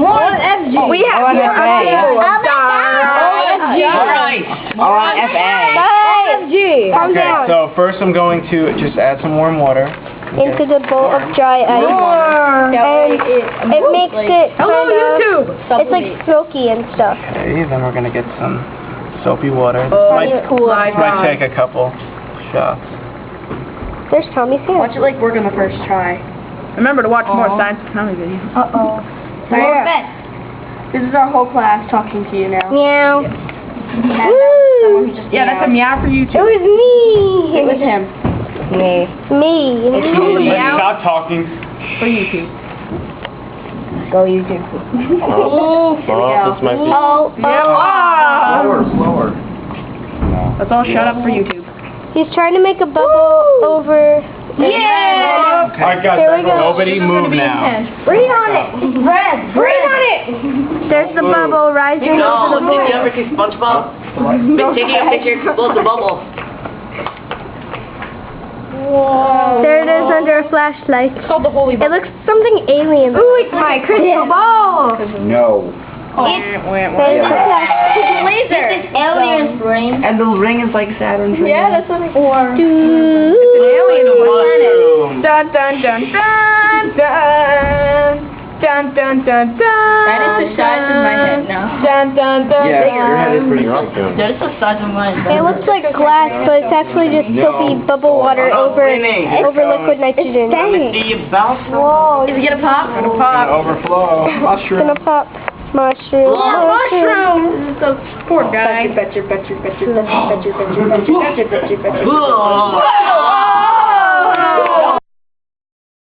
OFG. We have OFA. OFG. Calm Okay, down. so first I'm going to just add some warm water. Into the bowl of dry ice. And it makes it Hello, YouTube. it's like smoky and stuff. Okay, then we're gonna get some soapy water. Tommy's cool. Might take a couple shots. There's Tommy's hand. Watch it like work on the first try. Remember to watch more Science Tommy videos. Uh-oh. This is our whole class talking to you now. Meow. Someone who just Yeah, that's a meow for you It too. was me. It was him. Me. Stop talking. For YouTube. Go YouTube. Oh, this might be. Oh, Slower. Let's all shut up for YouTube. he's trying to make a bubble over. Yeah! Alright guys, Here we go. nobody move now. Breathe on it! Breathe! Breathe on it! There's the bubble rising over the Did you bowl. ever see SpongeBob? Been taking a picture to explode the bubble. Whoa. There it is under a flashlight. It's called the Holy It looks something alien. Ooh, it's my crystal ball! No. There's the flash. Laser! It's alien's brain. And the ring is like Saturn's ring. Yeah, that's what it's for. Alien Mushroom. Dun dun dun dun dun. Dun dun dun dun. That is the size of my head now. Dun dun dun. Yeah, your head is pretty dun. rough. That is the size of mine. It looks like glass, but it's actually just soapy bubble water over liquid nitrogen. Do you bounce? Whoa, Is it gonna pop? Gonna pop. Overflow. it's Mushroom. gonna pop. Mushroom. Mushroom! This is so poor guy. Betcha.